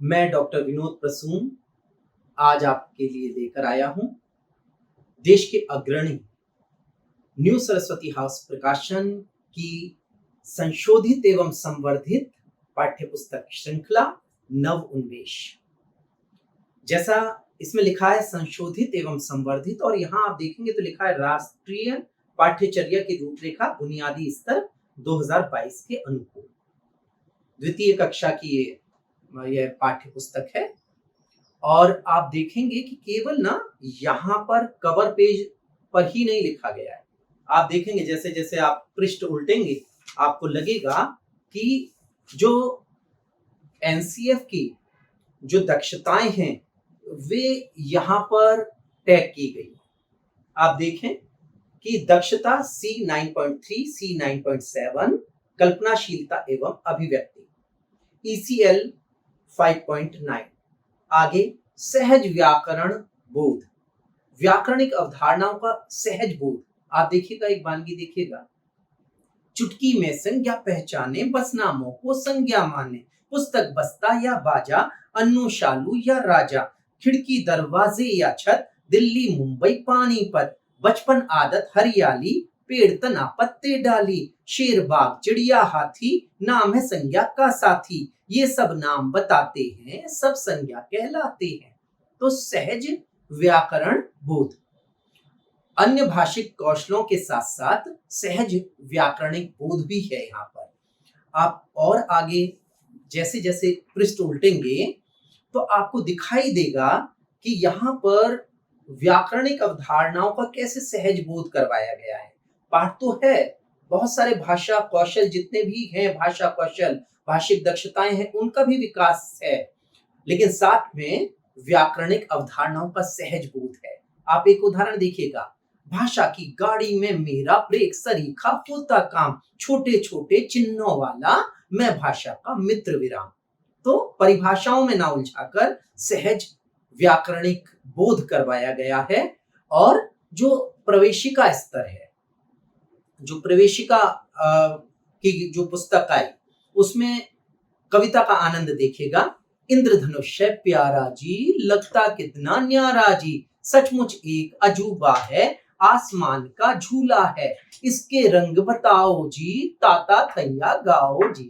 मैं डॉक्टर विनोद प्रसून आज आपके लिए लेकर आया हूं देश के अग्रणी न्यू सरस्वती हाउस प्रकाशन की संशोधित एवं संवर्धित पाठ्यपुस्तक श्रृंखला नव उन्मेष। जैसा इसमें लिखा है संशोधित एवं संवर्धित, और यहाँ आप देखेंगे तो लिखा है राष्ट्रीय पाठ्यचर्या की रूपरेखा बुनियादी स्तर 2022 के अनुकूल। द्वितीय कक्षा की यह पाठ्य पुस्तक है, और आप देखेंगे कि केवल ना यहाँ पर कवर पेज पर ही नहीं लिखा गया है। आप देखेंगे जैसे जैसे आप पृष्ठ उल्टेंगे आपको लगेगा कि जो एनसीएफ की जो दक्षताएं हैं वे यहाँ पर टैग की गई। आप देखें कि दक्षता C9.3, C9.7 कल्पनाशीलता एवं अभिव्यक्ति, ECL 5.9। आगे सहज व्याकरण बोध, व्याकरणिक अवधारणाओं का सहज बोध। आप देखिएगा, एक वानगी देखिएगा, चुटकी में संज्ञा पहचाने, बस नामों को संज्ञा माने, पुस्तक बस्ता या बाजा, अन्नू शालू या राजा, खिड़की दरवाजे या छत, दिल्ली मुंबई पानीपत, बचपन आदत हरियाली, पेड़ तना पत्ते डाली, शेर बाघ चिड़िया हाथी, नाम है संज्ञा का साथी, ये सब नाम बताते हैं, सब संज्ञा कहलाते हैं। तो सहज व्याकरण बोध, अन्य भाषिक कौशलों के साथ साथ सहज व्याकरणिक बोध भी है यहाँ पर। आप और आगे जैसे जैसे पृष्ठ उल्टेंगे तो आपको दिखाई देगा कि यहाँ पर व्याकरणिक अवधारणाओं का कैसे सहज बोध करवाया गया है। पाठ तो है, बहुत सारे भाषा कौशल जितने भी हैं, भाषा कौशल, भाषिक दक्षताएं हैं, उनका भी विकास है, लेकिन साथ में व्याकरणिक अवधारणाओं का सहज बोध है। आप एक उदाहरण देखिएगा, भाषा की गाड़ी में मेरा ब्रेक सरीखा होता काम, छोटे छोटे चिन्हों वाला मैं भाषा का मित्र विराम। तो परिभाषाओं में ना उलझाकर सहज व्याकरणिक बोध करवाया गया है। और जो प्रवेशिका स्तर है, जो प्रवेशिका की जो पुस्तक आई उसमें कविता का आनंद देखिएगा। इंद्रधनुष है प्यारा जी, लगता कितना न्यारा जी, सचमुच एक अजूबा है, आसमान का झूला है, इसके रंग बताओ जी, ताता थैया गाओ जी,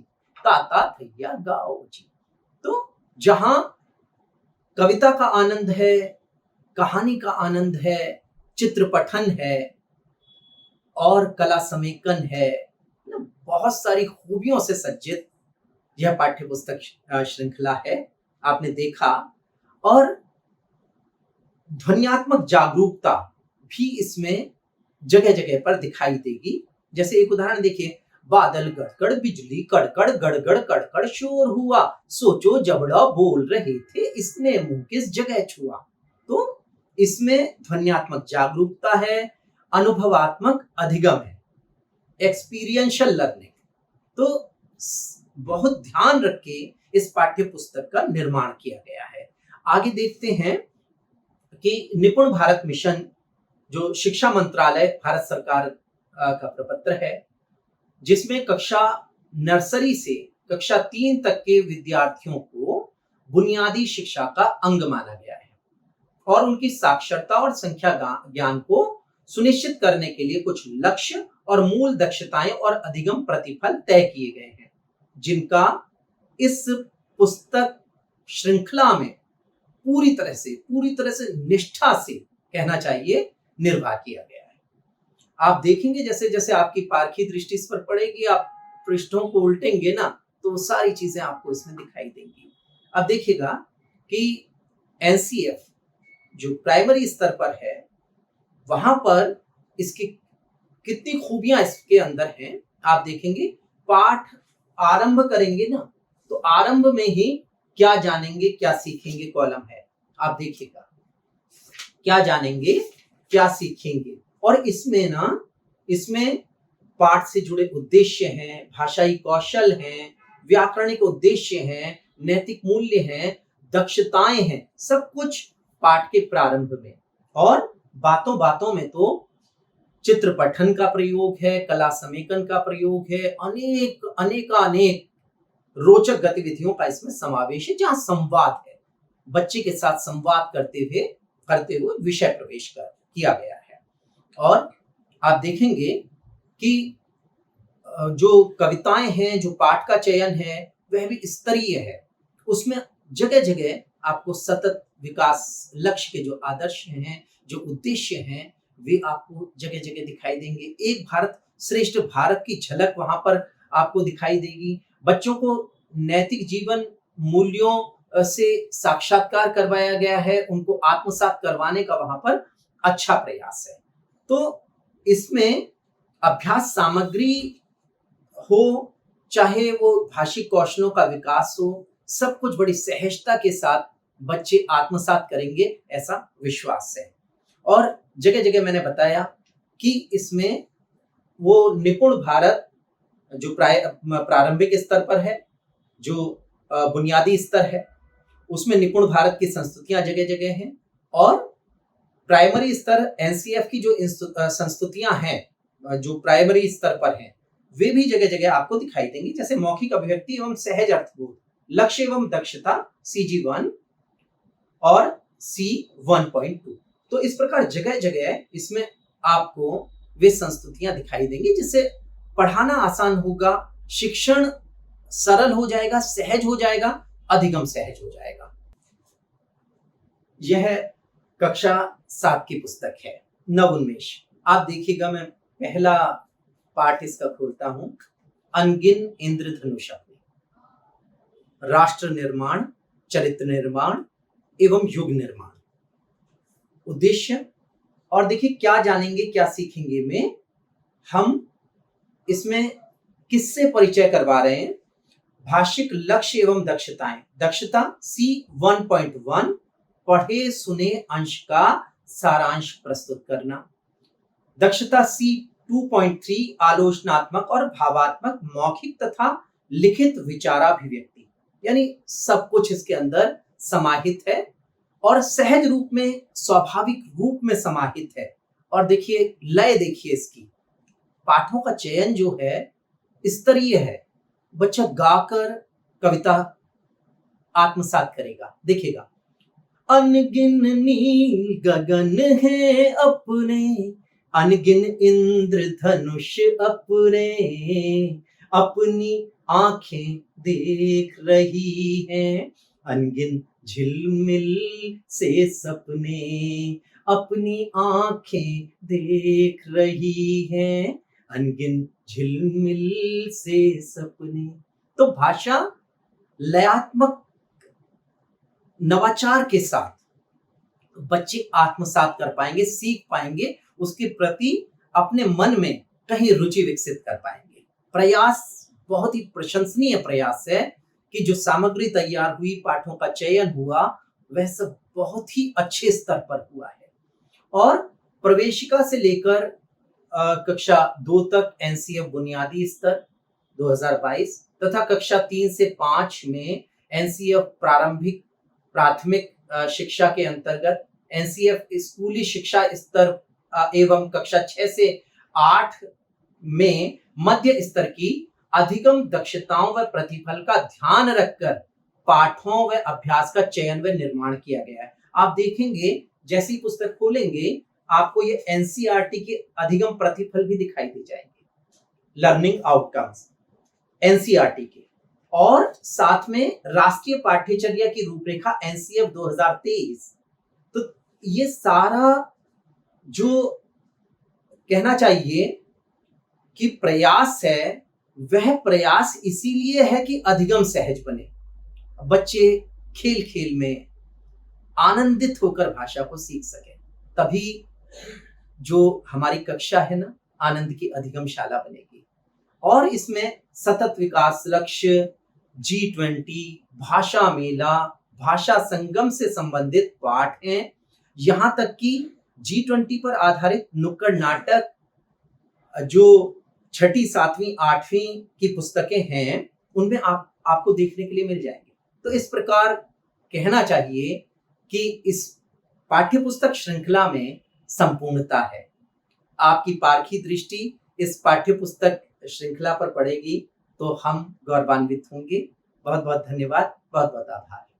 ताता थैया गाओ जी। तो जहां कविता का आनंद है, कहानी का आनंद है, चित्र पठन है और कला समेकन है, बहुत सारी खूबियों से सज्जित यह पाठ्य पुस्तक श्रृंखला है, आपने देखा। और ध्वन्यात्मक जागरूकता भी इसमें जगह जगह पर दिखाई देगी। जैसे एक उदाहरण देखिए, बादल गड़गड़ बिजली कड़कड़ गड़गड़ कड़कड़ शोर हुआ, सोचो जबड़ा बोल रहे थे, इसने मुंह किस जगह छुआ। तो इसमें ध्वन्यात्मक जागरूकता है, अनुभवात्मक अधिगम है, एक्सपीरियंशियल लर्निंग। तो बहुत ध्यान रख के इस पाठ्य पुस्तक का निर्माण किया गया है। आगे देखते हैं कि निपुण भारत मिशन, जो शिक्षा मंत्रालय भारत सरकार का प्रपत्र है, जिसमें कक्षा नर्सरी से कक्षा 3 तक के विद्यार्थियों को बुनियादी शिक्षा का अंग माना गया है और उनकी साक्षरता और संख्या ज्ञान को सुनिश्चित करने के लिए कुछ लक्ष्य और मूल दक्षताएं और अधिगम प्रतिफल तय किए गए हैं, जिनका इस पुस्तक श्रृंखला में पूरी तरह से निष्ठा से कहना चाहिए निर्वाह किया गया है। आप देखेंगे जैसे जैसे आपकी पारखी दृष्टि इस पर पड़ेगी, आप पृष्ठों को उल्टेंगे ना तो सारी चीजें आपको इसमें दिखाई देंगी। अब देखिएगा कि एनसीएफ जो प्राइमरी स्तर पर है, वहां पर इसकी कितनी खूबियां इसके अंदर हैं। आप देखेंगे पाठ आरंभ करेंगे ना तो आरंभ में ही क्या जानेंगे क्या सीखेंगे कॉलम है। आप देखिएगा, क्या जानेंगे क्या सीखेंगे, और इसमें पाठ से जुड़े उद्देश्य हैं, भाषाई कौशल हैं, व्याकरणिक उद्देश्य हैं, नैतिक मूल्य हैं, दक्षताएं हैं, सब कुछ पाठ के प्रारंभ में। और बातों बातों में तो चित्र पठन का प्रयोग है, कला समेकन का प्रयोग है, अनेक रोचक गतिविधियों का इसमें समावेश है, जहां संवाद है, बच्चे के साथ संवाद करते हुए विषय प्रवेश किया गया है। और आप देखेंगे कि जो कविताएं हैं, जो पाठ का चयन है, वह भी स्तरीय है। उसमें जगह जगह आपको सतत विकास लक्ष्य के जो आदर्श हैं, जो उद्देश्य हैं, वे आपको जगह जगह दिखाई देंगे। एक भारत श्रेष्ठ भारत की झलक वहां पर आपको दिखाई देगी। बच्चों को नैतिक जीवन मूल्यों से साक्षात्कार करवाया गया है, उनको आत्मसात करवाने का वहां पर अच्छा प्रयास है। तो इसमें अभ्यास सामग्री हो, चाहे वो भाषिक कौशलों का विकास हो, सब कुछ बड़ी सहजता के साथ बच्चे आत्मसात करेंगे, ऐसा विश्वास है। और जगह जगह मैंने बताया कि इसमें वो निपुण भारत जो प्रारंभिक स्तर पर है, जो बुनियादी स्तर है, उसमें निपुण भारत की संस्तुतियां जगह जगह हैं। और प्राइमरी स्तर एनसीएफ की जो संस्तुतियां हैं, जो प्राइमरी स्तर पर हैं, वे भी जगह जगह आपको दिखाई देंगी, जैसे मौखिक अभिव्यक्ति एवं सहज अर्थबोध, लक्ष्य एवं दक्षता CG1 और C1.2। तो इस प्रकार जगह जगह इसमें आपको वे संस्तुतियां दिखाई देंगी, जिससे पढ़ाना आसान होगा, शिक्षण सरल हो जाएगा, सहज हो जाएगा, अधिगम सहज हो जाएगा। यह कक्षा 7 की पुस्तक है नवोन्मेष। आप देखिएगा, मैं पहला पाठ इसका खोलता हूं। अनगिन इंद्रधनुष अपने, राष्ट्र निर्माण, चरित्र निर्माण एवं युग निर्माण। उद्देश्य, और देखिए क्या जानेंगे क्या सीखेंगे में हम इसमें किससे परिचय करवा रहे हैं। भाषिक लक्ष्य एवं दक्षताएं। दक्षता C1.1, पढ़े सुने अंश का सारांश प्रस्तुत करना। दक्षता C2.3, आलोचनात्मक और भावात्मक मौखिक तथा लिखित विचाराभिव्यक्ति, यानी सब कुछ इसके अंदर समाहित है और सहज रूप में, स्वाभाविक रूप में समाहित है। और देखिए लय, देखिए इसकी पाठों का चयन जो है स्तरीय है। बच्चा गाकर कविता आत्मसात करेगा। देखिएगा, अनगिन नील गगन है अपने, अनगिन इंद्रधनुष अपने, अपनी आंखें देख रही हैं, अनगिन झिलमिल से सपने, अपनी आंखें देख रही हैं, अनगिन झिलमिल से सपने। तो भाषा लयात्मक नवाचार के साथ बच्चे आत्मसात कर पाएंगे, सीख पाएंगे, उसके प्रति अपने मन में कहीं रुचि विकसित कर पाएंगे। प्रयास बहुत ही प्रशंसनीय प्रयास है कि जो सामग्री तैयार हुई, पाठों का चयन हुआ, वह सब बहुत ही अच्छे स्तर पर हुआ है। और प्रवेशिका से लेकर कक्षा 2 तक एनसीएफ बुनियादी स्तर 2022 तथा कक्षा 3 से 5 में एनसीएफ प्राथमिक शिक्षा के अंतर्गत एनसीएफ स्कूली शिक्षा स्तर एवं कक्षा 6 से 8 में मध्य स्तर की अधिगम दक्षताओं व प्रतिफल का ध्यान रखकर पाठों व अभ्यास का चयन व निर्माण किया गया है। आप देखेंगे जैसी पुस्तक खोलेंगे, आपको ये एनसीईआरटी के अधिगम प्रतिफल भी दिखाई दे जाएंगे, लर्निंग आउटकम्स एनसीईआरटी के, और साथ में राष्ट्रीय पाठ्यचर्या की रूपरेखा एनसीएफ 2023। तो ये सारा जो कहना चाहिए कि प्रयास है, वह प्रयास इसीलिए है कि अधिगम सहज बने, बच्चे खेल खेल में आनंदित होकर भाषा को सीख सके। तभी जो हमारी कक्षा है ना, आनंद की अधिगम शाला बनेगी। और इसमें सतत विकास लक्ष्य, G20, भाषा मेला, भाषा संगम से संबंधित पाठ हैं। यहां तक कि G20 पर आधारित नुक्कड़ नाटक जो 6ठी, 7वीं, 8वीं की पुस्तकें हैं, उनमें आपको देखने के लिए मिल जाएंगे। तो इस प्रकार कहना चाहिए कि इस पाठ्य पुस्तक श्रृंखला में संपूर्णता है। आपकी पारखी दृष्टि इस पाठ्य पुस्तक श्रृंखला पर पड़ेगी तो हम गौरवान्वित होंगे। बहुत बहुत धन्यवाद, बहुत बहुत आभार।